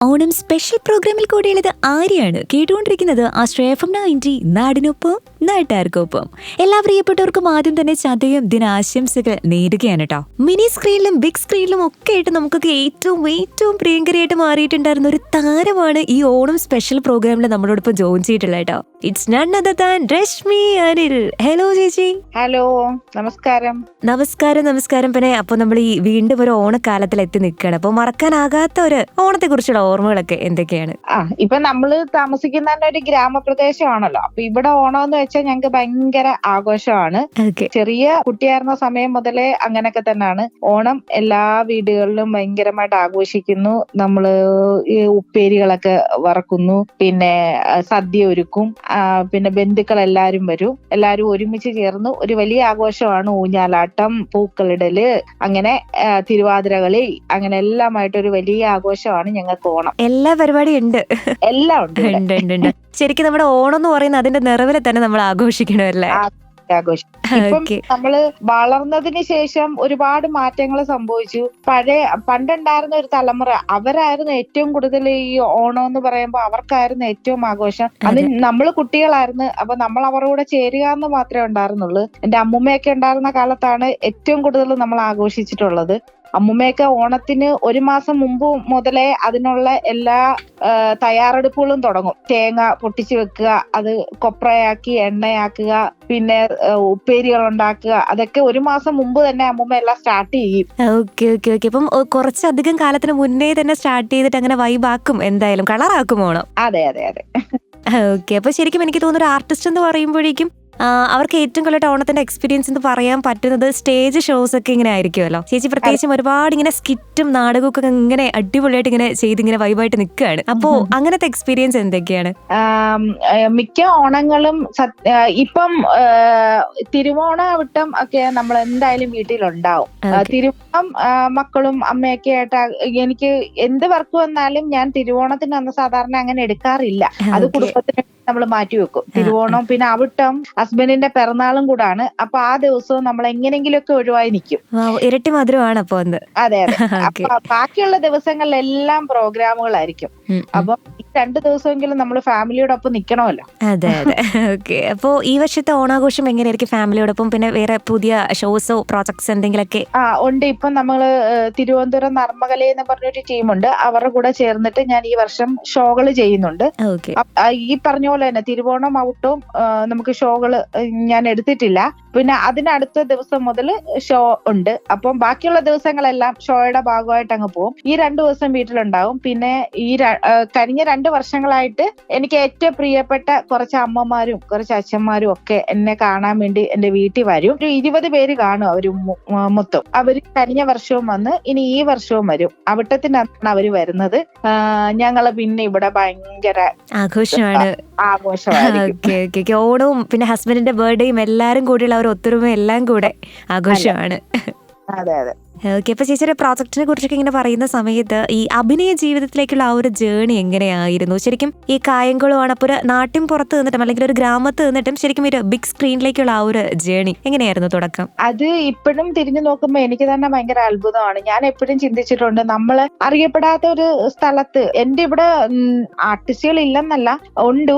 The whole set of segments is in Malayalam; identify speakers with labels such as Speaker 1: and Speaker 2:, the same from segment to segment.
Speaker 1: ഓണം സ്പെഷ്യൽ പ്രോഗ്രാമിൽ കൂടിയുള്ളത് ആര്യാണ് കേട്ടുകൊണ്ടിരിക്കുന്നത് ആശ്രയ FM 90 നാടിനൊപ്പം നാട്ടുകാർക്കൊപ്പം. എല്ലാ പ്രിയപ്പെട്ടവർക്കും ആദ്യം തന്നെ ചതയം ദിനാശംസകൾ നേരുകയാണ് കേട്ടോ. മിനി സ്ക്രീനിലും ബിഗ് സ്ക്രീനിലും ഒക്കെ ആയിട്ട് നമുക്കൊക്കെ ഏറ്റവും പ്രിയങ്കരയായിട്ട് മാറിയിട്ടുണ്ടായിരുന്ന ഒരു താരമാണ് ഈ ഓണം സ്പെഷ്യൽ പ്രോഗ്രാമിൽ നമ്മളോടൊപ്പം ജോയിൻ ചെയ്തിട്ടുള്ളത് കേട്ടോ. It's none other than Rashmi Anil. Hello ചേച്ചി.
Speaker 2: ഹലോ, നമസ്കാരം.
Speaker 1: നമസ്കാരം. പിന്നെ അപ്പൊ നമ്മൾ ഈ വീണ്ടും ഒരു ഓണക്കാലത്തിൽ എത്തി നിൽക്കുകയാണ്. അപ്പൊ മറക്കാനാകാത്ത ഒരു ഓണത്തെ കുറിച്ചുള്ള ഓർമ്മകളൊക്കെ എന്തൊക്കെയാണ്?
Speaker 2: ഇപ്പൊ നമ്മള് താമസിക്കുന്ന ഒരു ഗ്രാമപ്രദേശമാണല്ലോ. അപ്പൊ ഇവിടെ ഓണം എന്ന് വെച്ചാൽ ഞങ്ങക്ക് ഭയങ്കര ആഘോഷമാണ്. ചെറിയ കുട്ടിയായിരുന്ന സമയം മുതലേ അങ്ങനെയൊക്കെ തന്നെയാണ്. ഓണം എല്ലാ വീടുകളിലും ഭയങ്കരമായിട്ട് ആഘോഷിക്കുന്നു. നമ്മള് ഈ ഉപ്പേരികളൊക്കെ വറക്കുന്നു, പിന്നെ സദ്യ ഒരുക്കും, പിന്നെ ബന്ധുക്കൾ എല്ലാരും വരും. എല്ലാരും ഒരുമിച്ച് ചേർന്ന് ഒരു വലിയ ആഘോഷമാണ്. ഊഞ്ഞാലാട്ടം, പൂക്കളിടല്, അങ്ങനെ തിരുവാതിരകളി, അങ്ങനെ എല്ലാമായിട്ട് ഒരു വലിയ ആഘോഷമാണ് ഞങ്ങൾക്ക് ഓണം.
Speaker 1: എല്ലാ പരിപാടിയും ഉണ്ട്,
Speaker 2: എല്ലാം ഉണ്ട്.
Speaker 1: ശരിക്കും നമ്മുടെ ഓണം എന്ന് പറയുന്നത് അതിന്റെ നിറവിലെ തന്നെ നമ്മൾ ആഘോഷിക്കണമല്ലേ?
Speaker 2: ആഘോഷം. ഇപ്പം നമ്മള് വളർന്നതിന് ശേഷം ഒരുപാട് മാറ്റങ്ങൾ സംഭവിച്ചു. പണ്ടുണ്ടായിരുന്ന ഒരു തലമുറ, അവരായിരുന്നു ഏറ്റവും കൂടുതൽ ഈ ഓണം എന്ന് പറയുമ്പോൾ അവർക്കായിരുന്നു ഏറ്റവും ആഘോഷം. അത് നമ്മള് കുട്ടികളായിരുന്നു. അപ്പൊ നമ്മൾ അവരുടെ കൂടെ ചേരുക എന്ന് മാത്രമേ ഉണ്ടായിരുന്നുള്ളൂ. എന്റെ അമ്മുമ്മയൊക്കെ ഉണ്ടായിരുന്ന കാലത്താണ് ഏറ്റവും കൂടുതൽ നമ്മൾ ആഘോഷിച്ചിട്ടുള്ളത്. അമ്മുമ്മയൊക്കെ ഓണത്തിന് ഒരു മാസം മുമ്പ് മുതലേ അതിനുള്ള എല്ലാ തയ്യാറെടുപ്പുകളും തുടങ്ങും. തേങ്ങ പൊട്ടിച്ചു വെക്കുക, അത് കൊപ്രയാക്കി എണ്ണയാക്കുക, പിന്നെ ഉപ്പേരികൾ ഉണ്ടാക്കുക, അതൊക്കെ ഒരു മാസം മുമ്പ് തന്നെ അമ്മുമ്മ എല്ലാം സ്റ്റാർട്ട് ചെയ്യും.
Speaker 1: ഓക്കെ. അപ്പം കുറച്ചധികം കാലത്തിന് മുന്നേ തന്നെ സ്റ്റാർട്ട് ചെയ്തിട്ട് അങ്ങനെ വൈബാക്കും, എന്തായാലും കളറാക്കും ഓണം.
Speaker 2: അതെ.
Speaker 1: ഓക്കെ. അപ്പൊ ശരിക്കും എനിക്ക് തോന്നുന്നു ഒരു ആർട്ടിസ്റ്റ് എന്ന് പറയുമ്പോഴേക്കും അവർക്ക് ഏറ്റവും കൂടുതൽ ഓണത്തിന്റെ എക്സ്പീരിയൻസ് എന്ന് പറയാൻ പറ്റുന്നത് സ്റ്റേജ് ഷോസ് ഒക്കെ ഇങ്ങനെ ആയിരിക്കുമല്ലോ. ചേച്ചി പ്രത്യേകിച്ചും ഒരുപാട് ഇങ്ങനെ സ്കിറ്റും നാടകമൊക്കെ ഇങ്ങനെ അടിപൊളിയായിട്ട് ഇങ്ങനെ ചെയ്ത് ഇങ്ങനെ വൈബായിട്ട് നിൽക്കുകയാണ്. അപ്പോ അങ്ങനത്തെ എക്സ്പീരിയൻസ് എന്തൊക്കെയാണ്?
Speaker 2: മിക്ക ഓണങ്ങളും ഇപ്പം തിരുവോണവിട്ടം ഒക്കെ നമ്മൾ എന്തായാലും വീട്ടിലുണ്ടാവും. തിരുവോണം മക്കളും അമ്മയൊക്കെ ആയിട്ട് എനിക്ക് എന്ത് വർക്ക് വന്നാലും ഞാൻ തിരുവോണത്തിന് അന്ന് സാധാരണ അങ്ങനെ എടുക്കാറില്ല. അത് കുടുംബത്തിന് നമ്മൾ മാറ്റിവെക്കും. തിരുവോണം പിന്നെ അവിട്ടം ഹസ്ബൻഡിന്റെ പിറന്നാളും കൂടാണ്. അപ്പൊ ആ ദിവസവും നമ്മൾ എങ്ങനെങ്കിലുമൊക്കെ ഒഴിവായി നിൽക്കും.
Speaker 1: ഇരട്ടി മധുരമാണ് അപ്പൊ.
Speaker 2: അതെ. അപ്പൊ ബാക്കിയുള്ള ദിവസങ്ങളിലെല്ലാം പ്രോഗ്രാമുകളായിരിക്കും. അപ്പൊ ഈ 2 ദിവസമെങ്കിലും നമ്മൾ ഫാമിലിയോടൊപ്പം നിൽക്കണമല്ലോ.
Speaker 1: അതെ. ഓക്കെ. അപ്പൊ ഈ വർഷത്തെ ഓണാഘോഷം എങ്ങനെയായിരിക്കും ഫാമിലിയോടൊപ്പം? പിന്നെ വേറെ പുതിയ ഷോസോ പ്രോജക്ട്സ് എന്തെങ്കിലുമൊക്കെ?
Speaker 2: ഉണ്ട്. ഇപ്പൊ നമ്മള് തിരുവനന്തപുരം നർമ്മകല എന്ന് പറഞ്ഞൊരു ടീമുണ്ട്. അവരുടെ കൂടെ ചേർന്നിട്ട് ഞാൻ ഈ വർഷം ഷോകൾ ചെയ്യുന്നുണ്ട്. ഈ പറഞ്ഞ പോലെ തന്നെ തിരുവോണം ഔട്ടവും നമുക്ക് ഷോകള് ഞാൻ എടുത്തിട്ടില്ല. പിന്നെ അതിനടുത്ത ദിവസം മുതൽ ഷോ ഉണ്ട്. അപ്പം ബാക്കിയുള്ള ദിവസങ്ങളെല്ലാം ഷോയുടെ ഭാഗമായിട്ട് അങ്ങ് പോകും. ഈ 2 ദിവസം വീട്ടിലുണ്ടാവും. പിന്നെ ഈ കഴിഞ്ഞ 2 വർഷങ്ങളായിട്ട് എനിക്ക് ഏറ്റവും പ്രിയപ്പെട്ട കുറച്ച് അമ്മമാരും കുറച്ച് അച്ഛന്മാരും ഒക്കെ എന്നെ കാണാൻ വേണ്ടി എന്റെ വീട്ടിൽ വരും. ഒരു 20 പേര് കാണും അവര് മൊത്തം. അവര് കഴിഞ്ഞ വർഷവും വന്ന് ഇനി ഈ വർഷവും വരും. അവിട്ടത്തിനാണ് അവര് വരുന്നത്. ഞങ്ങള് പിന്നെ ഇവിടെ ഭയങ്കര ആഘോഷമാണ്.
Speaker 1: ഓണവും പിന്നെ ഹസ്ബൻഡിന്റെ ബർത്ത്ഡേയും എല്ലാരും കൂടിയുള്ള ഒരു ഒത്തൊരുമ എല്ലാം കൂടെ ആഘോഷമാണ്.
Speaker 2: അതെ.
Speaker 1: ഓക്കെ. അപ്പൊ ചേച്ചിയുടെ പ്രോജക്റ്റിനെ കുറിച്ചൊക്കെ ഇങ്ങനെ പറയുന്ന സമയത്ത് ഈ അഭിനയ ജീവിതത്തിലേക്കുള്ള ആ ഒരു ജേണി എങ്ങനെയായിരുന്നു? ശരിക്കും ഈ കായംകുളമാണ് അപ്പോൾ നാട്ടിൻ പുറത്ത് നിന്നിട്ടും അല്ലെങ്കിൽ ഒരു ഗ്രാമത്ത് നിന്നിട്ടും ശരിക്കും ഒരു ബിഗ് സ്ക്രീനിലേക്കുള്ള ആ ഒരു ജേണി എങ്ങനെയായിരുന്നു തുടക്കം?
Speaker 2: അത് ഇപ്പോഴും തിരിഞ്ഞു നോക്കുമ്പോ എനിക്ക് തന്നെ ഭയങ്കര അത്ഭുതമാണ്. ഞാൻ എപ്പോഴും ചിന്തിച്ചിട്ടുണ്ട്, നമ്മള് അറിയപ്പെടാത്ത ഒരു സ്ഥലത്ത് എന്റെ ഇവിടെ ആർട്ടിസ്റ്റുകൾ ഇല്ലെന്നല്ല, ഉണ്ട്.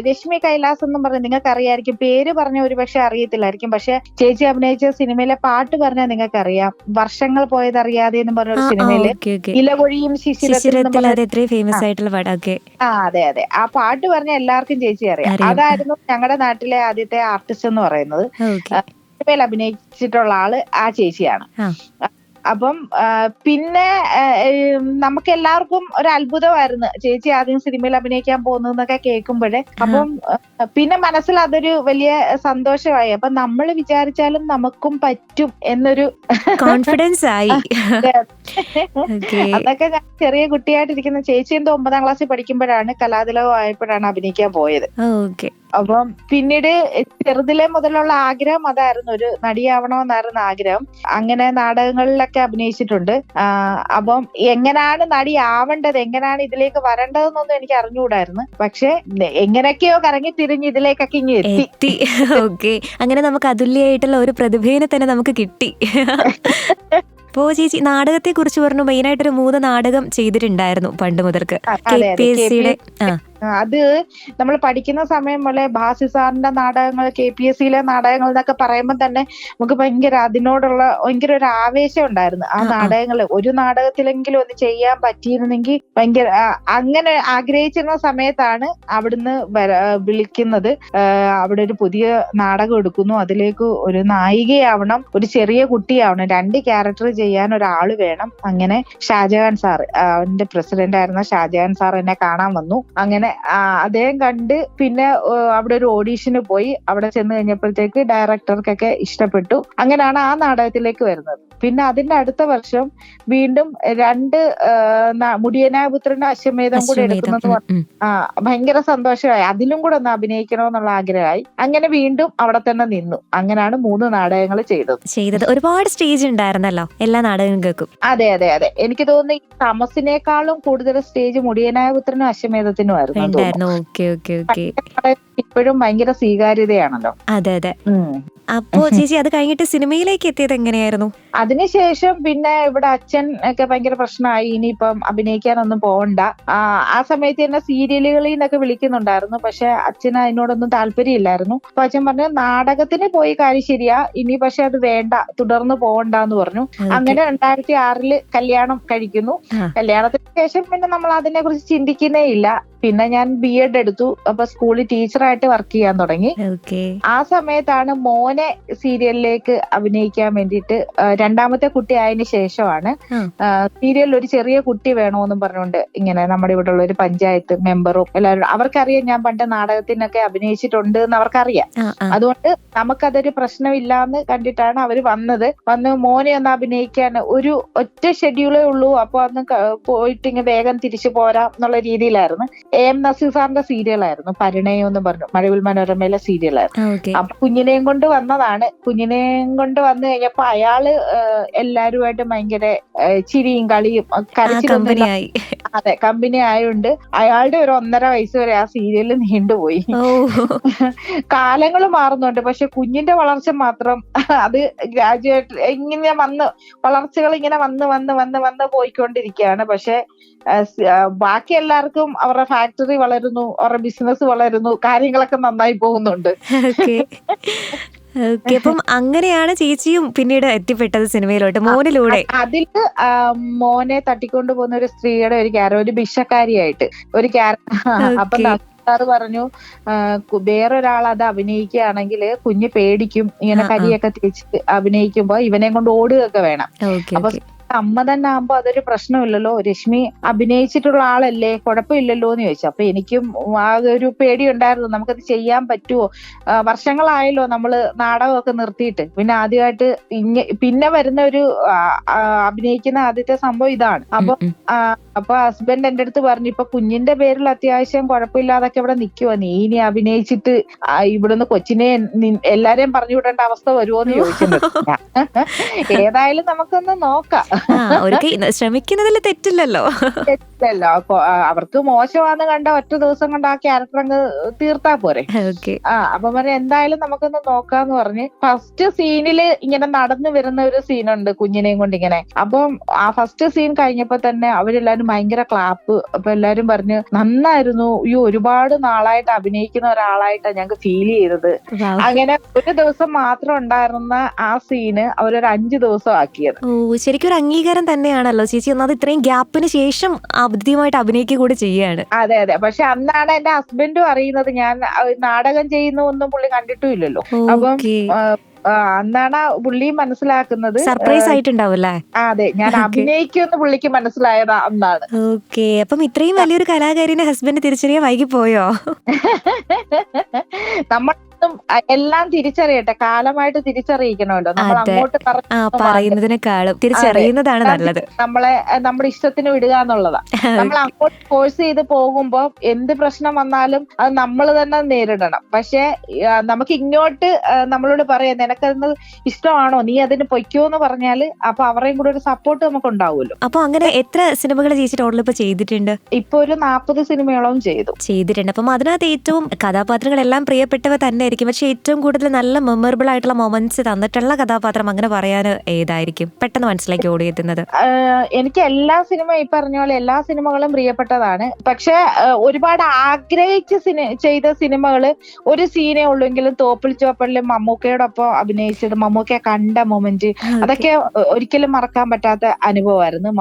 Speaker 2: രശ്മി കൈലാസ് എന്നും പറഞ്ഞ് നിങ്ങൾക്ക് അറിയായിരിക്കും. പേര് പറഞ്ഞ ഒരു പക്ഷെ അറിയത്തില്ലായിരിക്കും. പക്ഷെ ചേച്ചി അഭിനയിച്ച സിനിമയിലെ പാട്ട് പറഞ്ഞാൽ നിങ്ങൾക്ക് അറിയാം. വർഷങ്ങൾ പോയതറിയാതെ എന്ന് പറഞ്ഞൊരു സിനിമയില് ഇലകൊഴിയും ശിശിരത്തിൽ
Speaker 1: ഫേമസ് ആയിട്ടുള്ള പാട്ട്.
Speaker 2: അതെ. ആ പാട്ട് പറഞ്ഞ എല്ലാവർക്കും ചേച്ചി അറിയാം. അതായിരുന്നു ഞങ്ങളുടെ നാട്ടിലെ ആദ്യത്തെ ആർട്ടിസ്റ്റ് എന്ന് പറയുന്നത്. സിനിമയിൽ അഭിനയിച്ചിട്ടുള്ള ആള് ആ ചേച്ചിയാണ്. അപ്പം പിന്നെ നമുക്ക് എല്ലാവർക്കും ഒരു അത്ഭുതമായിരുന്നു ചേച്ചി ആദ്യം സിനിമയിൽ അഭിനയിക്കാൻ പോകുന്നതൊക്കെ കേൾക്കുമ്പോഴേ. അപ്പം പിന്നെ മനസ്സിൽ അതൊരു വലിയ സന്തോഷമായി. അപ്പൊ നമ്മൾ വിചാരിച്ചാലും നമുക്കും പറ്റും എന്നൊരു കോൺഫിഡൻസ് ആയി. അതൊക്കെ ഞാൻ ചെറിയ കുട്ടിയായിട്ടിരിക്കുന്ന ചേച്ചി എന്തോ 9ാം ക്ലാസ്സിൽ പഠിക്കുമ്പോഴാണ്, കലാതിലകം ആയപ്പോഴാണ് അഭിനയിക്കാൻ പോയത്. അപ്പം പിന്നീട് ചെറുതിലെ മുതലുള്ള ആഗ്രഹം അതായിരുന്നു, ഒരു നടിയാവണമെന്നായിരുന്നു ആഗ്രഹം. അങ്ങനെ നാടകങ്ങളിലൊക്കെ അഭിനയിച്ചിട്ടുണ്ട്. അപ്പം എങ്ങനെയാണ് നടി ആവേണ്ടത്, എങ്ങനെയാണ് ഇതിലേക്ക് വരേണ്ടതെന്നൊന്നും എനിക്ക് അറിഞ്ഞുകൂടായിരുന്നു. പക്ഷെ എങ്ങനെയൊക്കെയോ കറങ്ങി തിരിഞ്ഞ് ഇതിലേക്കൊക്കെ ഇങ്ങനെ എത്തി.
Speaker 1: ഓക്കെ. അങ്ങനെ നമുക്ക് അതുല്യായിട്ടുള്ള ഒരു പ്രതിഭേനെ തന്നെ നമുക്ക് കിട്ടി. അപ്പോ ചേച്ചി നാടകത്തെ കുറിച്ച് പറഞ്ഞു, മെയിനായിട്ടൊരു 3 നാടകം ചെയ്തിട്ടുണ്ടായിരുന്നു പണ്ട് മുതൽക്ക് KPSC-യുടെ.
Speaker 2: അത് നമ്മൾ പഠിക്കുന്ന സമയം പോലെ ഭാസി സാറിന്റെ നാടകങ്ങൾ, KPSC-യിലെ നാടകങ്ങൾ എന്നൊക്കെ പറയുമ്പോൾ തന്നെ നമുക്ക് ഭയങ്കര അതിനോടുള്ള ഭയങ്കര ഒരു ആവേശം ഉണ്ടായിരുന്നു. ആ നാടകങ്ങൾ ഒരു നാടകത്തിലെങ്കിലും ഒന്ന് ചെയ്യാൻ പറ്റിയിരുന്നെങ്കിൽ ഭയങ്കര അങ്ങനെ ആഗ്രഹിച്ചിരുന്ന സമയത്താണ് അവിടുന്ന് വിളിക്കുന്നത്. അവിടെ ഒരു പുതിയ നാടകം എടുക്കുന്നു, അതിലേക്ക് ഒരു നായികയാവണം, ഒരു ചെറിയ കുട്ടിയാവണം, 2 ക്യാരക്ടർ ചെയ്യാൻ ഒരാള് വേണം. അങ്ങനെ ഷാജഹാൻ സാർ, അവന്റെ പ്രസിഡന്റ് ആയിരുന്ന ഷാജഹാൻ സാർ എന്നെ കാണാൻ വന്നു. അങ്ങനെ അദ്ദേഹം കണ്ട് പിന്നെ അവിടെ ഒരു ഓഡീഷന് പോയി. അവിടെ ചെന്ന് കഴിഞ്ഞപ്പോഴത്തേക്ക് ഡയറക്ടർക്കൊക്കെ ഇഷ്ടപ്പെട്ടു. അങ്ങനെയാണ് ആ നാടകത്തിലേക്ക് വരുന്നത്. പിന്നെ അതിന്റെ അടുത്ത വർഷം വീണ്ടും 2 മുടിയനായ പുത്രന്റെ അശ്വമേധം കൂടെ എടുക്കുന്നത് ഭയങ്കര സന്തോഷമായി. അതിലും കൂടെ ഒന്ന് അഭിനയിക്കണമെന്നുള്ള ആഗ്രഹമായി. അങ്ങനെ വീണ്ടും അവിടെ തന്നെ നിന്നു. അങ്ങനെയാണ് 3 നാടകങ്ങൾ ചെയ്തത്.
Speaker 1: ഒരുപാട് സ്റ്റേജ് ഉണ്ടായിരുന്നല്ലോ എല്ലാ നാടകങ്ങൾക്കും.
Speaker 2: അതെ അതെ അതെ, എനിക്ക് തോന്നുന്നു ഈ തമസിനേക്കാളും കൂടുതൽ സ്റ്റേജ് മുടിയനായ പുത്രനും അശ്വമേധത്തിനും ആയിരുന്നു. ഇപ്പോഴും ഭയങ്കര സ്വീകാര്യതയാണല്ലോ.
Speaker 1: അതെ അതെ. അപ്പോ ചേച്ചി അത് കഴിഞ്ഞിട്ട് സിനിമയിലേക്ക് എത്തിയത് എങ്ങനെയായിരുന്നു?
Speaker 2: അതിനുശേഷം പിന്നെ ഇവിടെ അച്ഛൻ ഒക്കെ ഭയങ്കര പ്രശ്നമായി, ഇനിയിപ്പം അഭിനയിക്കാനൊന്നും പോകണ്ട. ആ സമയത്ത് തന്നെ സീരിയലുകളിൽ നിന്നൊക്കെ വിളിക്കുന്നുണ്ടായിരുന്നു. പക്ഷെ അച്ഛന് അതിനോടൊന്നും താല്പര്യമില്ലായിരുന്നു. അപ്പൊ അച്ഛൻ പറഞ്ഞു നാടകത്തിന് പോയി കാര്യം ശരിയാ, ഇനി പക്ഷെ അത് വേണ്ട, തുടർന്ന് പോകണ്ടെന്ന് പറഞ്ഞു. അങ്ങനെ 2006 കല്യാണം കഴിക്കുന്നു. കല്യാണത്തിന് ശേഷം പിന്നെ നമ്മൾ അതിനെ കുറിച്ച് ചിന്തിക്കുന്നേ ഇല്ല. പിന്നെ ഞാൻ BEd എടുത്തു. അപ്പൊ സ്കൂളിൽ ടീച്ചറായിട്ട് വർക്ക് ചെയ്യാൻ തുടങ്ങി. ആ സമയത്താണ് മോനെ സീരിയലിലേക്ക് അഭിനയിക്കാൻ വേണ്ടിയിട്ട്, 2ാമത്തെ കുട്ടി ആയതിനു ശേഷമാണ് സീരിയലിൽ ഒരു ചെറിയ കുട്ടി വേണോന്നും പറഞ്ഞുകൊണ്ട് ഇങ്ങനെ നമ്മുടെ ഇവിടെ ഉള്ള ഒരു പഞ്ചായത്ത് മെമ്പറും എല്ലാവരും, അവർക്കറിയാം ഞാൻ പണ്ട് നാടകത്തിനൊക്കെ അഭിനയിച്ചിട്ടുണ്ട് എന്ന് അവർക്കറിയാം. അതുകൊണ്ട് നമുക്കതൊരു പ്രശ്നമില്ലാന്ന് കണ്ടിട്ടാണ് അവര് വന്ന് മോനെ ഒന്ന് അഭിനയിക്കാൻ ഒരു ഒറ്റ ഷെഡ്യൂളേ ഉള്ളൂ. അപ്പൊ അന്ന് പോയിട്ട് ഇങ്ങനെ വേഗം തിരിച്ചു പോരാം എന്നുള്ള രീതിയിലായിരുന്നു. AM നസീർ സാറിന്റെ സീരിയലായിരുന്നു പരിണയം എന്ന് പറഞ്ഞു, മഴവിൽ മനോരമയിലെ സീരിയലായിരുന്നു. അപ്പൊ കുഞ്ഞിനെയും കൊണ്ട് വന്നതാണ്. കുഞ്ഞിനെയും കൊണ്ട് വന്നു കഴിഞ്ഞപ്പോ അയാള് എല്ലാരുമായിട്ട് ഭയങ്കര ചിരിയും കളിയും കരച്ചിലും, അതെ കമ്പനി ആയതുകൊണ്ട് അയാളുടെ ഒരു 1.5 വയസ്സ് വരെ ആ സീരിയല് നീണ്ടുപോയി. കാലങ്ങൾ മാറുന്നുണ്ട്, പക്ഷെ കുഞ്ഞിന്റെ വളർച്ച മാത്രം അത് ഗ്രാജുവേറ്റ് ഇങ്ങനെ വളർച്ചകൾ ഇങ്ങനെ വന്ന് പോയിക്കൊണ്ടിരിക്കുകയാണ്. പക്ഷെ ബാക്കി എല്ലാവർക്കും അവരുടെ ഫാക്ടറി വളരുന്നു, അവരുടെ ബിസിനസ് വളരുന്നു, കാര്യങ്ങളൊക്കെ നന്നായി പോകുന്നുണ്ട്.
Speaker 1: അപ്പം അങ്ങനെയാണ് ചേച്ചിയും പിന്നീട് എത്തിപ്പെട്ടത് സിനിമയിലോട്ട്, മോനിലൂടെ.
Speaker 2: അതില് മോനെ തട്ടിക്കൊണ്ടു പോകുന്ന ഒരു സ്ത്രീയുടെ ഒരു ഭിക്ഷക്കാരിയായിട്ട് ഒരു അപ്പൊ സാറ് പറഞ്ഞു വേറൊരാൾ അത് അഭിനയിക്കുകയാണെങ്കിൽ കുഞ്ഞ് പേടിക്കും, ഇങ്ങനെ കരിയൊക്കെ തേച്ച് അഭിനയിക്കുമ്പോ ഇവനെ കൊണ്ട് ഓടുകയൊക്കെ വേണം. അപ്പൊ അമ്മ തന്നെ ആകുമ്പോ അതൊരു പ്രശ്നമില്ലല്ലോ, രശ്മി അഭിനയിച്ചിട്ടുള്ള ആളല്ലേ, കുഴപ്പമില്ലല്ലോ എന്ന് ചോദിച്ചു. അപ്പൊ എനിക്കും ഒരു പേടിയുണ്ടായിരുന്നു, നമുക്കത് ചെയ്യാൻ പറ്റുമോ. വർഷങ്ങളായല്ലോ നമ്മള് നാടകമൊക്കെ നിർത്തിയിട്ട്. പിന്നെ ആദ്യമായിട്ട് പിന്നെ വരുന്ന ഒരു അഭിനയിക്കുന്ന ആദ്യത്തെ സംഭവം ഇതാണ്. അപ്പൊ ഹസ്ബൻഡ് എന്റെ അടുത്ത് പറഞ്ഞു, ഇപ്പൊ കുഞ്ഞിന്റെ പേരിൽ അത്യാവശ്യം കുഴപ്പമില്ലാതൊക്കെ ഇവിടെ നിൽക്കുവോ, നീ ഇനി അഭിനയിച്ചിട്ട് ഇവിടുന്ന് കൊച്ചിനെ എല്ലാരെയും പറഞ്ഞു വിടേണ്ട അവസ്ഥ വരുമോന്ന് ചോദിച്ചിട്ടുണ്ട്. ഏതായാലും നമുക്കൊന്ന് നോക്കാം.
Speaker 1: ശ്രമിക്കുന്നതിൽ തെറ്റില്ലല്ലോ.
Speaker 2: അവർക്ക് മോശമാണെന്ന് കണ്ട ഒറ്റ ദിവസം കൊണ്ട് ആ ക്യാരക്ടർ അങ്ങ് തീർത്താ പോരെ. അപ്പൊ പറയാം എന്തായാലും നമുക്കൊന്ന് നോക്കാന്ന് പറഞ്ഞ് ഫസ്റ്റ് സീനില് ഇങ്ങനെ നടന്നു വരുന്ന ഒരു സീനുണ്ട് കുഞ്ഞിനെയും കൊണ്ട് ഇങ്ങനെ. അപ്പം ആ ഫസ്റ്റ് സീൻ കഴിഞ്ഞപ്പോ തന്നെ അവരെല്ലാരും ഭയങ്കര ക്ലാപ്പ്. അപ്പൊ എല്ലാരും പറഞ്ഞു നന്നായിരുന്നു, ഈ ഒരുപാട് നാളായിട്ട് അഭിനയിക്കുന്ന ഒരാളായിട്ടാണ് ഞങ്ങൾക്ക് ഫീൽ ചെയ്തത്. അങ്ങനെ ഒരു ദിവസം മാത്രം ഉണ്ടായിരുന്ന ആ സീന് അവരൊരു 5 ദിവസം ആക്കിയത്.
Speaker 1: ശരിക്കും ഒരു അംഗീകാരം തന്നെയാണല്ലോ ചേച്ചി. ഒന്നത് ഇത്രയും ഗ്യാപ്പിന് ശേഷം ആദ്യമായിട്ട് അഭിനയിക്കുക കൂടി ചെയ്യാണ്.
Speaker 2: അതെ അതെ. പക്ഷെ അന്നാണ് എന്റെ ഹസ്ബൻഡും അറിയുന്നത് ഞാൻ നാടകം ചെയ്യുന്ന ഒന്നും പുള്ളി കണ്ടിട്ടും ഇല്ലല്ലോ. അപ്പം അന്നാണ് പുള്ളി മനസ്സിലാക്കുന്നത്.
Speaker 1: സർപ്രൈസ് ആയിട്ടുണ്ടാവല്ലേ?
Speaker 2: അതെ, ഞാൻ അഭിനയിക്കുമെന്ന് പുള്ളിക്ക് മനസ്സിലായത് അന്നാണ്.
Speaker 1: ഓക്കെ. അപ്പം ഇത്രയും വലിയൊരു കലാകാരിനെ ഹസ്ബൻഡ് തിരിച്ചറിയാൻ വൈകി പോയോ?
Speaker 2: നമ്മൾ എല്ലാം തിരിച്ചറിയട്ടെ, കാലമായിട്ട് തിരിച്ചറിയിക്കണമല്ലോ. നമ്മൾ അങ്ങോട്ട്
Speaker 1: പറയുന്നതിനേക്കാളും തിരിച്ചറിയുന്നതാണ് നല്ലത്.
Speaker 2: നമ്മുടെ ഇഷ്ടത്തിന് വിടുക എന്നുള്ളതാ. നമ്മൾ അങ്ങോട്ട് ഫോഴ്സ് ചെയ്ത് പോകുമ്പോ എന്ത് പ്രശ്നം വന്നാലും അത് നമ്മൾ തന്നെ നേരിടണം. പക്ഷെ നമുക്ക് ഇങ്ങോട്ട് നമ്മളോട് പറയാം നിനക്കത് ഇഷ്ടമാണോ, നീ അതിന് പൊയ്ക്കോന്ന് പറഞ്ഞാല് അപ്പൊ അവരെയും കൂടെ ഒരു സപ്പോർട്ട് നമുക്ക് ഉണ്ടാവുമല്ലോ.
Speaker 1: അപ്പൊ അങ്ങനെ എത്ര സിനിമകൾ ചേച്ചി ടോട്ടൽ ഇപ്പൊ ചെയ്തിട്ടുണ്ട്?
Speaker 2: ഇപ്പൊ ഒരു 40 സിനിമയോളം ചെയ്തിട്ടുണ്ട്.
Speaker 1: അപ്പം അതിനകത്ത് ഏറ്റവും കഥാപാത്രങ്ങളെല്ലാം പ്രിയപ്പെട്ടവ തന്നെ ആയിരിക്കും. പക്ഷെ ഏറ്റവും കൂടുതൽ നല്ല മെമ്മറബിൾ ആയിട്ടുള്ള മൊമെന്റ്സ് തന്നിട്ടുള്ള കഥാപാത്രം അങ്ങനെ പറയാൻ ഏതായിരിക്കും പെട്ടെന്ന് മനസ്സിലേക്ക് ഓടിയെത്തുന്നത്?
Speaker 2: എനിക്ക് എല്ലാ സിനിമ ഈ പറഞ്ഞ പോലെ എല്ലാ സിനിമകളും പ്രിയപ്പെട്ടതാണ്. പക്ഷെ ഒരുപാട് ആഗ്രഹിച്ച് ചെയ്ത സിനിമകള് ഒരു സീനേ ഉള്ളെങ്കിലും തോപ്പിൽ ചോപ്പലിലും മമ്മൂക്കയോടൊപ്പം അഭിനയിച്ചത്, മമ്മൂക്കയെ കണ്ട മൊമെന്റ്, അതൊക്കെ ഒരിക്കലും മറക്കാൻ പറ്റാത്ത അനുഭവമായിരുന്നു.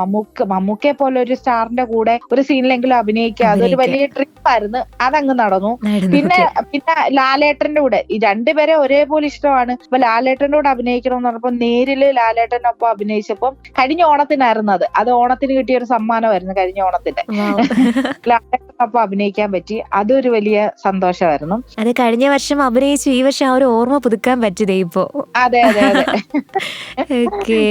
Speaker 2: മമ്മൂക്കയെ പോലെ ഒരു സ്റ്റാറിന്റെ കൂടെ ഒരു സീനിലെങ്കിലും അഭിനയിക്കുക, അതൊരു വലിയ ട്രിപ്പായിരുന്നു. അതങ്ങ് നടന്നു. പിന്നെ ലാലേട്ടന്റെ കൂടെ, ഈ രണ്ടുപേരെ ഒരേപോലെ ഇഷ്ടമാണ്. അപ്പൊ ലാലേട്ടന്റെ കൂടെ അഭിനയിക്കണം എന്ന് പറഞ്ഞപ്പോ നേരില് ലാലേട്ടനൊപ്പം അഭിനയിച്ചപ്പം കഴിഞ്ഞ ഓണത്തിനായിരുന്നു അത് ഓണത്തിന് കിട്ടിയ ഒരു സമ്മാനമായിരുന്നു. കഴിഞ്ഞ ഓണത്തിന്റെ ലാലേട്ടനൊപ്പം അഭിനയിക്കാൻ പറ്റി, അതൊരു വലിയ സന്തോഷമായിരുന്നു.
Speaker 1: അത് കഴിഞ്ഞ വർഷം അഭിനയിച്ചു, ഈ വർഷം ആ ഒരു ഓർമ്മ പുതുക്കാൻ പറ്റിയതേ ഇപ്പോ.
Speaker 2: അതെ അതെ അതെ.
Speaker 1: ഓക്കെ.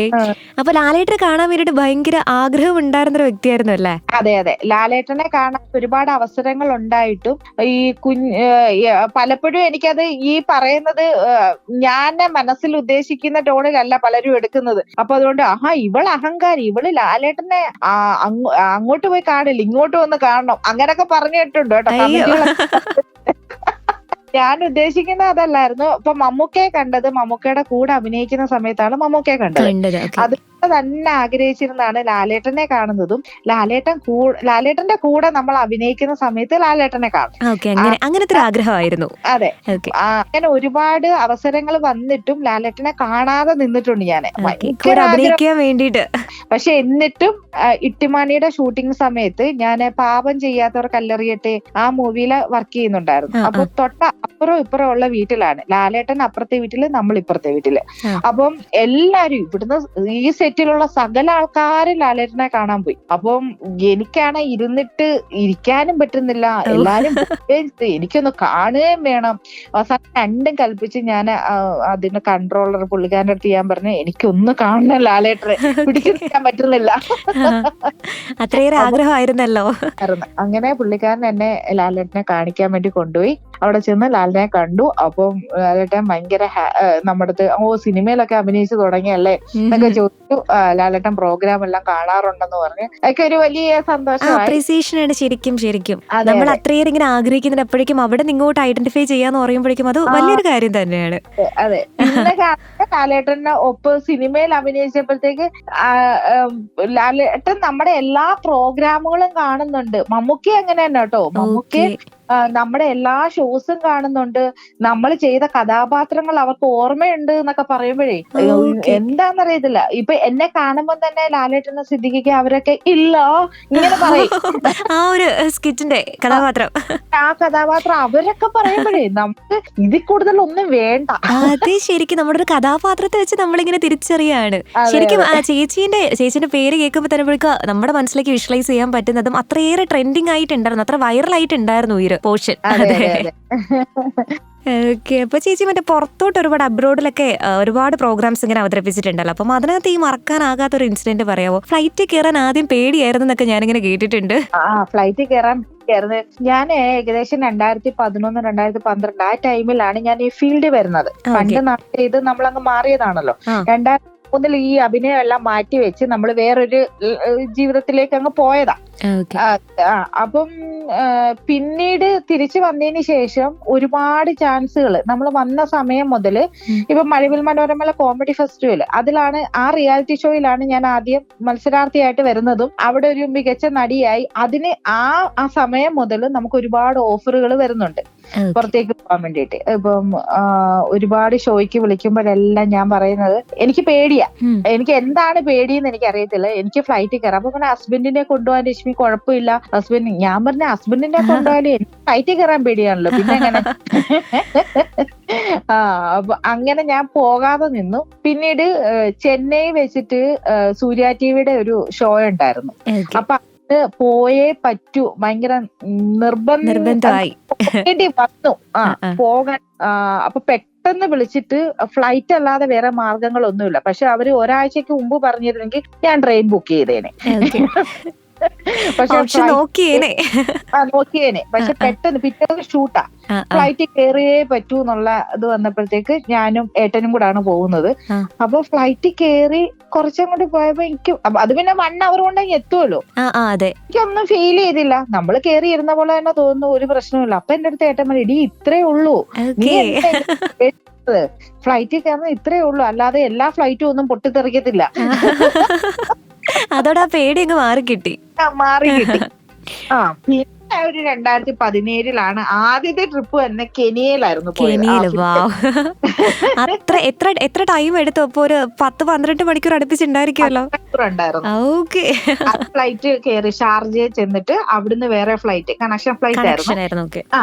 Speaker 1: അപ്പൊ ലാലേട്ടനെ കാണാൻ വേണ്ടിട്ട് ഭയങ്കര ആഗ്രഹം ഉണ്ടായിരുന്ന ഒരു വ്യക്തിയായിരുന്നു അല്ലേ?
Speaker 2: അതെ അതെ. ലാലേട്ടനെ കാണാൻ ഒരുപാട് അവസരങ്ങൾ ഉണ്ടായിട്ടും ഈ പലപ്പോഴും എനിക്കത് ഈ പറയുന്നത് ഞാൻ മനസ്സിൽ ഉദ്ദേശിക്കുന്ന ടോണിലല്ല പലരും എടുക്കുന്നത്. അപ്പൊ അതുകൊണ്ട് ഇവള് അഹങ്കാരി, ഇവള് ലാലേട്ടനെ അങ്ങോട്ട് പോയി കാണില്ല, ഇങ്ങോട്ട് വന്ന് കാണണം, അങ്ങനൊക്കെ പറഞ്ഞിട്ടുണ്ട് കേട്ടോ. ഞാൻ ഉദ്ദേശിക്കുന്ന അതല്ലായിരുന്നു. അപ്പൊ മമ്മൂക്കയെ കണ്ടത് മമ്മൂക്കയുടെ കൂടെ അഭിനയിക്കുന്ന സമയത്താണ് മമ്മൂക്കയെ കണ്ടത്. അത് തന്നെ ആഗ്രഹിച്ചിരുന്നാണ് ലാലേട്ടനെ കാണുന്നതും. ലാലേട്ടന്റെ കൂടെ നമ്മൾ അഭിനയിക്കുന്ന സമയത്ത് ലാലേട്ടനെ കാണും.
Speaker 1: അങ്ങനത്തെ ഒരു ആഗ്രഹമായിരുന്നു.
Speaker 2: അതെ. അങ്ങനെ ഒരുപാട് അവസരങ്ങൾ വന്നിട്ടും ലാലേട്ടനെ കാണാതെ നിന്നിട്ടുണ്ട് ഞാൻ,
Speaker 1: അഭിനയിക്കാൻ വേണ്ടിട്ട്.
Speaker 2: പക്ഷെ എന്നിട്ടും ഇട്ടിമാണിയുടെ ഷൂട്ടിംഗ് സമയത്ത് ഞാൻ പാപം ചെയ്യാത്തവർ കല്ലെറിയട്ടെ ആ മൂവിയിൽ വർക്ക് ചെയ്യുന്നുണ്ടായിരുന്നു. അപ്പൊ തൊട്ട അപ്പുറം ഇപ്പുറം ഉള്ള വീട്ടിലാണ് ലാലേട്ടൻ അപ്പുറത്തെ വീട്ടില്, നമ്മൾ ഇപ്പുറത്തെ വീട്ടില്. അപ്പം എല്ലാരും ഇവിടുന്ന് ഈ സെറ്റിലുള്ള സകല ആൾക്കാരും ലാലേട്ടനെ കാണാൻ പോയി. അപ്പം എനിക്കാണ് ഇരുന്നിട്ട് ഇരിക്കാനും പറ്റുന്നില്ല, എല്ലാരും എനിക്കൊന്ന് കാണുകയും വേണം. അവസാനം രണ്ടും കൽപ്പിച്ച് ഞാൻ അതിന്റെ കൺട്രോളർ പുള്ളിക്കാരൻ്റെ അടുത്ത് ചെയ്യാൻ പറഞ്ഞു, എനിക്കൊന്ന് കാണണം ലാലേട്ടനെ, പിടിച്ചിരിക്കാൻ പറ്റുന്നില്ല.
Speaker 1: അത്രയേറെ ആഗ്രഹമായിരുന്നല്ലോ.
Speaker 2: അങ്ങനെ പുള്ളിക്കാരൻ എന്നെ ലാലേട്ടനെ കാണിക്കാൻ വേണ്ടി കൊണ്ടുപോയി. അവിടെ ചെന്ന് ലാലിനെ കണ്ടു. അപ്പം ലാലേട്ടൻ ഭയങ്കര നമ്മുടെ അടുത്ത് സിനിമയിലൊക്കെ അഭിനയിച്ചു തുടങ്ങിയല്ലേ എന്നൊക്കെ ചോദിച്ചു. ലാലേട്ടൻ പ്രോഗ്രാം എല്ലാം കാണാറുണ്ടെന്ന് പറഞ്ഞു. അതൊക്കെ ഒരു വലിയ
Speaker 1: സന്തോഷം. ശരിക്കും നമ്മൾ അത്രയേറെ ഇങ്ങനെ ആഗ്രഹിക്കുന്നതിന് എപ്പോഴേക്കും അവിടെ ഇങ്ങോട്ട് ഐഡന്റിഫൈ ചെയ്യാന്ന് പറയുമ്പോഴേക്കും അത് വലിയൊരു കാര്യം തന്നെയാണ്.
Speaker 2: അതെ. പിന്നെ ലാലേട്ടന്റെ ഒപ്പം സിനിമയിൽ അഭിനയിച്ചപ്പോഴത്തേക്ക് ലാലേട്ടൻ നമ്മുടെ എല്ലാ പ്രോഗ്രാമുകളും കാണുന്നുണ്ട്. മമ്മൂക്കി അങ്ങനെ തന്നെ കേട്ടോ. മമ്മൂക്കി നമ്മുടെ എല്ലാ ഷോസും കാണുന്നുണ്ട്. നമ്മൾ ചെയ്ത കഥാപാത്രങ്ങൾ അവർക്ക് ഓർമ്മയുണ്ട് എന്നൊക്കെ പറയുമ്പോഴേ എന്താന്നറിയത്തില്ല. ഇപ്പൊ എന്നെ കാണുമ്പോൾ തന്നെ ലാലേട്ടനെ സിദ്ദിഖിക്ക് അവരൊക്കെ ഇല്ല ഇങ്ങനെ പറയും.
Speaker 1: ആ ഒരു സ്കിറ്റിന്റെ കഥാപാത്രം
Speaker 2: അവരൊക്കെ പറയുമ്പോഴേ നമുക്ക് ഇതിൽ കൂടുതൽ ഒന്നും വേണ്ട.
Speaker 1: അതെ, ശരിക്കും നമ്മുടെ ഒരു കഥാപാത്രത്തെ വെച്ച് നമ്മളിങ്ങനെ തിരിച്ചറിയാണ്. ശരിക്കും ചേച്ചിന്റെ പേര് കേൾക്കുമ്പോൾ തന്നെ നമ്മുടെ മനസ്സിലേക്ക് വിഷ്വലൈസ് ചെയ്യാൻ പറ്റുന്നതും അത്രയേറെ ട്രെൻഡിങ് ആയിട്ടുണ്ടായിരുന്നു, അത്ര വൈറൽ ആയിട്ടുണ്ടായിരുന്നു ഈ പോർഷൻ. ഓക്കെ. അപ്പൊ ചേച്ചി മറ്റേ പുറത്തോട്ട് ഒരുപാട് അബ്രോഡിലൊക്കെ ഒരുപാട് പ്രോഗ്രാംസ് ഇങ്ങനെ അവതരിപ്പിച്ചിട്ടുണ്ടല്ലോ. അപ്പം അതിനകത്ത് ഈ മറക്കാനാകാത്ത ഒരു ഇൻസിഡന്റ് പറയാവോ? ഫ്ലൈറ്റ് കയറാൻ ആദ്യം പേടിയായിരുന്നു എന്നൊക്കെ ഞാനിങ്ങനെ കേട്ടിട്ടുണ്ട്.
Speaker 2: ഫ്ലൈറ്റ് കയറാൻ ഞാൻ ഏകദേശം 2011, 2012 ആ ടൈമിലാണ് ഞാൻ ഈ ഫീൽഡിൽ വരുന്നത്. പണ്ട് നാട്ടിൽ ഇത് നമ്മളങ്ങ് മാറിയതാണല്ലോ. 2003 ഈ അഭിനയം എല്ലാം മാറ്റി വെച്ച് നമ്മൾ വേറൊരു ജീവിതത്തിലേക്ക് അങ്ങ് പോയതാ. അപ്പം പിന്നീട് തിരിച്ചു വന്നതിന് ശേഷം ഒരുപാട് ചാൻസുകൾ നമ്മൾ വന്ന സമയം മുതല് ഇപ്പൊ മഴവിൽ മനോരമയിലെ കോമഡി ഫെസ്റ്റിവൽ, അതിലാണ് ആ റിയാലിറ്റി ഷോയിലാണ് ഞാൻ ആദ്യം മത്സരാർത്ഥിയായിട്ട് വരുന്നതും അവിടെ ഒരു മികച്ച നടിയായി. അതിന് ആ സമയം മുതൽ നമുക്ക് ഒരുപാട് ഓഫറുകൾ വരുന്നുണ്ട് പുറത്തേക്ക് പോകാൻ വേണ്ടിയിട്ട്. ഇപ്പം ഒരുപാട് ഷോയ്ക്ക് വിളിക്കുമ്പോഴെല്ലാം ഞാൻ പറയുന്നത് എനിക്ക് പേടിയാ. എനിക്ക് എന്താണ് പേടിയെന്ന് എനിക്ക് അറിയത്തില്ല. എനിക്ക് ഫ്ലൈറ്റിൽ കയറാം. അപ്പൊ ഹസ്ബൻഡിനെ കൊണ്ടുപോകാൻ രശ്മി കുഴപ്പമില്ല, ഹസ്ബൻഡ്. ഞാൻ പറഞ്ഞ ഹസ്ബൻഡിനെ കൊണ്ടുപോയാലും എനിക്ക് ഫ്ലൈറ്റിൽ കയറാൻ പേടിയാണല്ലോ, പിന്നെ എങ്ങനെ? അപ്പൊ അങ്ങനെ ഞാൻ പോകാതെ നിന്നു. പിന്നീട് ചെന്നൈ വെച്ചിട്ട് സൂര്യ ടിവിയുടെ ഒരു ഷോ ഉണ്ടായിരുന്നു. അപ്പൊ അത് പോയേ പറ്റൂ, ഭയങ്കര നിർബന്ധമായി വന്നു പോകാൻ. അപ്പൊ പെട്ടെന്ന് വിളിച്ചിട്ട് ഫ്ലൈറ്റ് അല്ലാതെ വേറെ മാർഗങ്ങളൊന്നുമില്ല. പക്ഷെ അവര് ഒരാഴ്ചക്ക് മുമ്പ് പറഞ്ഞിരുന്നെങ്കിൽ ഞാൻ ട്രെയിൻ ബുക്ക് ചെയ്തേനെ.
Speaker 1: പക്ഷെ നോക്കിയേനെ.
Speaker 2: നോക്കിയേനെ. പക്ഷെ പെട്ടെന്ന് പിറ്റേന്ന് ഷൂട്ടാ, ഫ്ലൈറ്റ് കയറിയേ പറ്റൂ എന്നുള്ള ഇത് വന്നപ്പോഴത്തേക്ക് ഞാനും ഏട്ടനും കൂടാണ് പോകുന്നത്. അപ്പൊ ഫ്ലൈറ്റ് കയറി കുറച്ചങ്ങോട്ട് പോയപ്പോ എനിക്ക് അത് പിന്നെ 1 hour കൊണ്ട് എത്തുമല്ലോ. എനിക്കൊന്നും ഫീൽ ചെയ്തില്ല. നമ്മൾ കയറി ഇരുന്ന പോലെ തന്നെ തോന്നുന്നു, ഒരു പ്രശ്നമില്ല. അപ്പൊ എന്റെ അടുത്ത് ഏട്ടൻ പറഞ്ഞു, ഇടി ഇത്രേ ഉള്ളൂ, ഫ്ലൈറ്റിൽ കയറുന്ന ഇത്രേ ഉള്ളൂ, അല്ലാതെ എല്ലാ ഫ്ലൈറ്റും ഒന്നും പൊട്ടിത്തെറിക്കത്തില്ല.
Speaker 1: അതോടെ പേടി അങ്ങ് മാറി കിട്ടി.
Speaker 2: പിന്നെ ഒരു 2017 ആദ്യത്തെ ട്രിപ്പ് തന്നെ കെനിയയിലായിരുന്നു.
Speaker 1: എത്ര ടൈം എടുത്തു? അപ്പൊ ഒരു 10-12 മണിക്കൂർ അടുപ്പിച്ചുണ്ടായിരിക്കുമല്ലോ.
Speaker 2: ഫ്ലൈറ്റ് കയറി ഷാർജയിൽ ചെന്നിട്ട് അവിടുന്ന് വേറെ ഫ്ലൈറ്റ്, കണക്ഷൻ ഫ്ലൈറ്റ് ആയിരുന്നു.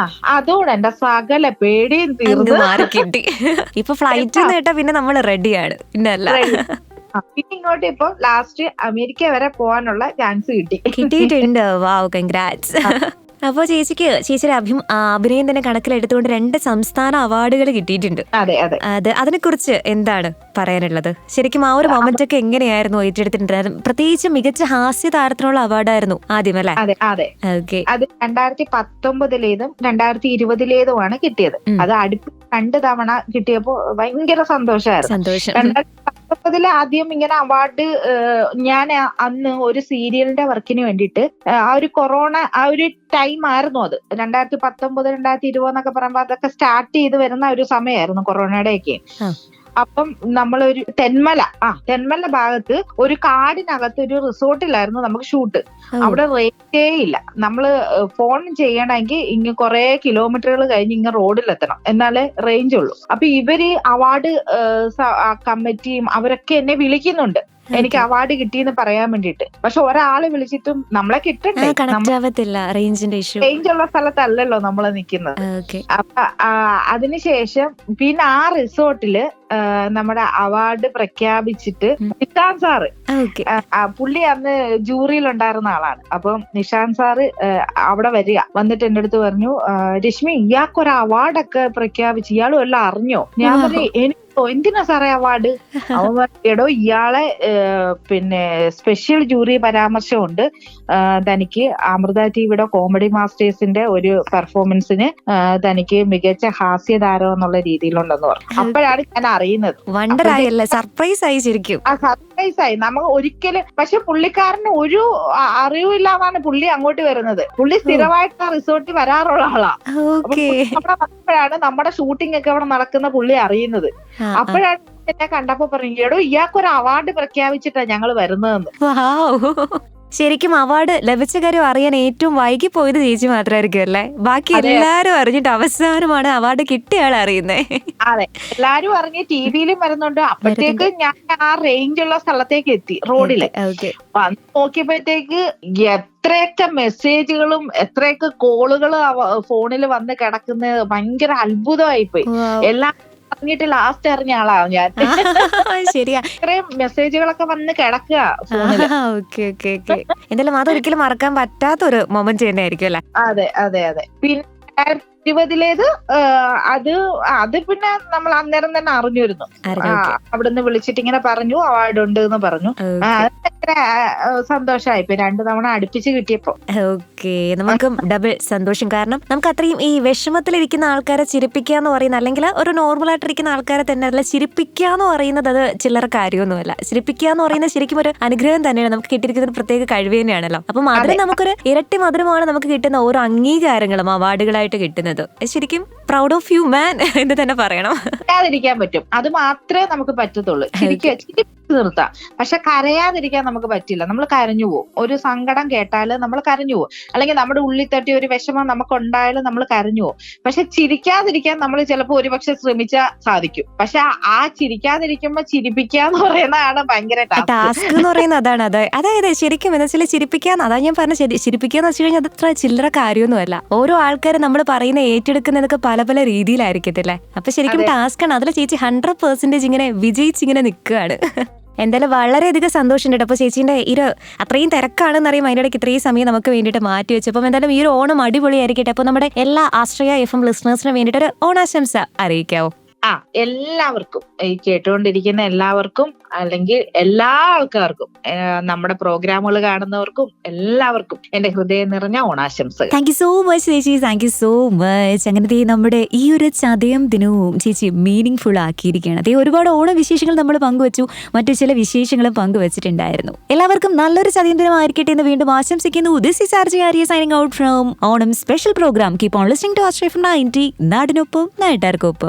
Speaker 2: അതോടെ എന്റെ സകല പേടിയും തീർന്നു
Speaker 1: മാറി കിട്ടി. ഇപ്പൊ ഫ്ലൈറ്റ് കേട്ടാ പിന്നെ നമ്മൾ റെഡിയാണ്. പിന്നല്ല,
Speaker 2: പിന്നെ ഇങ്ങോട്ട് ഇപ്പൊ ലാസ്റ്റ് അമേരിക്ക വരെ പോകാനുള്ള ചാൻസ്
Speaker 1: കിട്ടിയിട്ടുണ്ട്. വാവ്, കൺഗ്രാറ്റ്സ്. അപ്പൊ ചേച്ചിയുടെ അഭിനയം തന്നെ കണക്കിലെടുത്തുകൊണ്ട് 2 സംസ്ഥാന അവാർഡുകൾ കിട്ടിയിട്ടുണ്ട്. അതിനെ കുറിച്ച് എന്താണ് പറയാനുള്ളത്? ശരിക്കും ആ ഒരു മൊമെന്റ് ഒക്കെ എങ്ങനെയായിരുന്നു ഏറ്റെടുത്തിട്ടുണ്ടായിരുന്നു? പ്രത്യേകിച്ച് മികച്ച ഹാസ്യ താരത്തിനുള്ള അവാർഡായിരുന്നു ആദ്യം, അല്ലേ?
Speaker 2: അതെ. അത് 2019 2020 കിട്ടിയത്. അത് അടുപ്പിച്ച് 2 തവണ കിട്ടിയപ്പോ ഭയങ്കര സന്തോഷമായിരുന്നു. 2019 ആദ്യം ഇങ്ങനെ അവാർഡ്, ഞാൻ അന്ന് ഒരു സീരിയലിന്റെ വർക്കിന് വേണ്ടിയിട്ട് ആ ഒരു കൊറോണ ആ ഒരു ടൈം ആയിരുന്നു അത്. 2019 2020 എന്നൊക്കെ പറയുമ്പോ അതൊക്കെ സ്റ്റാർട്ട് ചെയ്ത് വരുന്ന ഒരു സമയമായിരുന്നു, കൊറോണയുടെ ഒക്കെ. അപ്പം നമ്മളൊരു തെന്മല ഭാഗത്ത് ഒരു കാടിനകത്ത് ഒരു റിസോർട്ടിലായിരുന്നു നമുക്ക് ഷൂട്ട്. അവിടെ റേഞ്ചേ ഇല്ല. നമ്മള് ഫോൺ ചെയ്യണമെങ്കിൽ ഇങ്ങ് കുറെ കിലോമീറ്ററുകൾ കഴിഞ്ഞ് ഇങ്ങ് റോഡിലെത്തണം, എന്നാലേ റേഞ്ച് ഉള്ളൂ. അപ്പൊ ഇവര് അവാർഡ് കമ്മിറ്റിയും അവരൊക്കെ എന്നെ വിളിക്കുന്നുണ്ട്, എനിക്ക് അവാർഡ് കിട്ടിയെന്ന് പറയാൻ വേണ്ടിട്ട്. പക്ഷെ ഒരാള് വിളിച്ചിട്ടും നമ്മളെ കിട്ടണ്ടേ, റേഞ്ച് ഉള്ള സ്ഥലത്തല്ലല്ലോ നമ്മള് നിക്കുന്നത്. അപ്പൊ അതിനുശേഷം പിന്നെ ആ റിസോർട്ടില് നമ്മുടെ അവാർഡ് പ്രഖ്യാപിച്ചിട്ട് നിഷാന്ത് സാറ്, പുള്ളി അന്ന് ജൂറിയിൽ ഉണ്ടായിരുന്ന ആളാണ്. അപ്പം നിഷാന്ത് സാറ് അവിടെ വന്നിട്ട് എന്റെ അടുത്ത് പറഞ്ഞു, രശ്മി ഇയാൾക്കൊരു അവാർഡൊക്കെ പ്രഖ്യാപിച്ചു, ഇയാളും എല്ലാം അറിഞ്ഞോ? ഞാൻ പറഞ്ഞു, എനിക്ക് എന്തിനാ സാറേ അവാർഡ്? അവൻ എടോ ഇയാളെ പിന്നെ സ്പെഷ്യൽ ജൂറി പരാമർശമുണ്ട്, തനിക്ക് അമൃത ടിവിയുടെ കോമഡി മാസ്റ്റേഴ്സിന്റെ ഒരു പെർഫോമൻസിന് തനിക്ക് മികച്ച ഹാസ്യതാരം എന്നുള്ള രീതിയിലുണ്ടെന്ന് പറഞ്ഞു. അപ്പോഴാണ് ഞാൻ അറിയുന്നത്.
Speaker 1: സർപ്രൈസ് ആയി. ശരിക്കും
Speaker 2: സർപ്രൈസ് ആയി. നമുക്ക് ഒരിക്കലും, പക്ഷെ പുള്ളിക്കാരന് ഒരു അറിവില്ലാതാണ് പുള്ളി അങ്ങോട്ട് വരുന്നത്. പുള്ളി സ്ഥിരമായിട്ട് ആ റിസോർട്ടിൽ വരാറുള്ള ആളാ. അവിടെ വന്നപ്പോഴാണ് നമ്മുടെ ഷൂട്ടിംഗ് ഒക്കെ അവിടെ നടക്കുന്ന പുള്ളി അറിയുന്നത്. അപ്പോഴാണ് എന്നെ കണ്ടപ്പോ പറഞ്ഞു, എടോ ഇയാൾക്കൊരു അവാർഡ് പ്രഖ്യാപിച്ചിട്ടാ ഞങ്ങൾ വരുന്നതെന്ന്.
Speaker 1: ശരിക്കും അവാർഡ് ലഭിച്ച കാര്യം അറിയാൻ ഏറ്റവും വൈകി പോയത് ചേച്ചി മാത്രമായിരിക്കും, അല്ലേ? ബാക്കി എല്ലാരും അറിഞ്ഞിട്ട് അവസാനമാണ് അവാർഡ് കിട്ടിയ ആൾ അറിയുന്നേ.
Speaker 2: അതെ, എല്ലാരും അറിഞ്ഞ് ടിവിയിലും വരുന്നുണ്ട്. അപ്പോഴത്തേക്ക് ഞാൻ ആ റേഞ്ച് ഉള്ള സ്ഥലത്തേക്ക് എത്തി, റോഡില് വന്ന് നോക്കിയപ്പോഴത്തേക്ക് എത്രയൊക്കെ മെസ്സേജുകളും എത്രയൊക്കെ കോളുകളും ഫോണിൽ വന്ന് കിടക്കുന്നത് ഭയങ്കര അത്ഭുതമായിപ്പോയി. എല്ലാം അറിഞ്ഞിട്ട് ലാസ്റ്റ് അറിഞ്ഞ ആളാണ് ഞാൻ.
Speaker 1: ശരിയാ,
Speaker 2: ഇത്രയും മെസ്സേജുകളൊക്കെ വന്ന് കിടക്കുക ഫോണില്.
Speaker 1: എന്തായാലും അതൊരിക്കലും മറക്കാൻ പറ്റാത്തൊരു മൊമെന്റ് തന്നെ ആയിരിക്കും, അല്ലേ?
Speaker 2: അതെ. പിന്നെ 2020 അത് പിന്നെ നമ്മൾ അന്നേരം തന്നെ അറിഞ്ഞിരുന്നു. അവിടുന്ന് വിളിച്ചിട്ട് ഇങ്ങനെ പറഞ്ഞു അവാർഡ് ഉണ്ട് എന്ന് പറഞ്ഞു. ഭയങ്കര സന്തോഷമായി 2 തവണ അടുപ്പിച്ച് കിട്ടിയപ്പോ.
Speaker 1: നമുക്ക് ഡബിൾ സന്തോഷം. കാരണം നമുക്ക് അത്രയും ഈ വിഷമത്തിലിരിക്കുന്ന ആൾക്കാരെ ചിരിപ്പിക്കാന്ന് പറയുന്നത്, അല്ലെങ്കിൽ ഒരു നോർമൽ ആയിട്ടിരിക്കുന്ന ആൾക്കാരെ തന്നെ അല്ല ചിരിപ്പിക്കാന്ന് പറയുന്നത്, അത് ചില്ലറ കാര്യമൊന്നുമല്ല. ചിരിപ്പിക്കാന്ന് പറയുന്നത് ശരിക്കും ഒരു അനുഗ്രഹം തന്നെയാണ്. നമുക്ക് കിട്ടിയിരിക്കുന്ന പ്രത്യേക കഴിവ് തന്നെയാണല്ലോ. അപ്പം അതിന് നമുക്കൊരു ഇരട്ടി മധുരമാണ് നമുക്ക് കിട്ടുന്ന ഓരോ അംഗീകാരങ്ങളും അവാർഡുകളായിട്ട് കിട്ടുന്നത്. ശരിക്കും പ്രൗഡ് ഓഫ് യു മാൻ എന്ന് തന്നെ പറയണം.
Speaker 2: കരയാതിരിക്കാൻ പറ്റും, അത് മാത്രമേ നമുക്ക് പറ്റത്തുള്ളൂ. നിർത്താം, പക്ഷെ കരയാതിരിക്കാൻ നമുക്ക് പറ്റില്ല. നമ്മൾ കരഞ്ഞു പോകും. ഒരു സങ്കടം കേട്ടാല് നമ്മൾ കരഞ്ഞു പോകും, അല്ലെങ്കിൽ നമ്മുടെ ഉള്ളിൽ തട്ടി ഒരു വിഷമം നമുക്ക് ഉണ്ടായാലും നമ്മൾ കരഞ്ഞു പോകും. പക്ഷെ ചിരിക്കാതിരിക്കാൻ നമ്മൾ ചിലപ്പോൾ ഒരുപക്ഷെ ശ്രമിച്ചാൽ സാധിക്കും. പക്ഷെ ആ ചിരിക്കാതിരിക്കുമ്പോ ചിരിപ്പിക്കാന്ന് പറയുന്നതാണ് ഭയങ്കര
Speaker 1: ടാസ്ക് എന്ന് പറയുന്നത്. അതാണ് അതായത് ശരിക്കും എന്ന് വെച്ചാൽ ചിരിപ്പിക്കാന്ന്, അതാ ഞാൻ പറഞ്ഞ ചിരിപ്പിക്കാന്ന് വെച്ച് കഴിഞ്ഞാൽ അത്ര ചില്ലറ കാര്യമൊന്നുമല്ല. ഓരോ ആൾക്കാരും നമ്മൾ പറയുന്ന ഏറ്റെടുക്കുന്നതൊക്കെ പല പല രീതിയിലായിരിക്കത്തില്ലേ. അപ്പൊ ശരിക്കും ടാസ്ക് ആണ്. അതിൽ ചേച്ചി 100% ഇങ്ങനെ വിജയിച്ചിങ്ങനെ നിൽക്കുകയാണ്. എന്തായാലും വളരെയധികം സന്തോഷം കേട്ടോ. അപ്പോൾ ചേച്ചീൻ്റെ അത്രയും തിരക്കാണെന്നറിയാം, അതിൻ്റെ ഇടയ്ക്ക് ഇത്രയും സമയം നമുക്ക് വേണ്ടിയിട്ട് മാറ്റി വെച്ചു. അപ്പം എന്തായാലും ഈ ഒരു ഓണം അടിപൊളിയായിരിക്കട്ടെ. അപ്പോൾ നമ്മുടെ എല്ലാ ആശ്രയ FM ലിസണേഴ്സിനും വേണ്ടിയിട്ട് ഒരു ഓണാശംസ അറിയിക്കാവോ?
Speaker 2: എല്ലാവർക്കും, ഈ കേട്ടുകൊണ്ടിരിക്കുന്ന എല്ലാവർക്കും, അല്ലെങ്കിൽ എല്ലാ ആൾക്കാർക്കും, നമ്മുടെ പ്രോഗ്രാമുകൾ കാണുന്നവർക്കും എല്ലാവർക്കും എന്റെ ഹൃദയം നിറഞ്ഞ ഓണാശംസകൾ.
Speaker 1: താങ്ക് യു സോ മച്ച് ചേച്ചി, താങ്ക് യു സോ മച്ച്. അങ്ങനത്തെ നമ്മുടെ ഈ ഒരു ചതയം ദിനവും ചേച്ചി മീനിങ് ഫുൾ ആക്കിയിരിക്കുകയാണ്. അതേ ഒരുപാട് ഓണവിശേഷങ്ങൾ നമ്മൾ പങ്കുവച്ചു, മറ്റു ചില വിശേഷങ്ങളും പങ്കുവച്ചിട്ടുണ്ടായിരുന്നു. എല്ലാവർക്കും നല്ലൊരു ചതയം ദിനമായിരിക്കട്ടെ എന്ന് വീണ്ടും ആശംസിക്കുന്നു. This is RJ Arya signing out from Onam special programme. Keep on listening to ആസ്ട്രേ ഫ്രം 90 നാടിനൊപ്പം നാട്ടാർക്കൊപ്പം.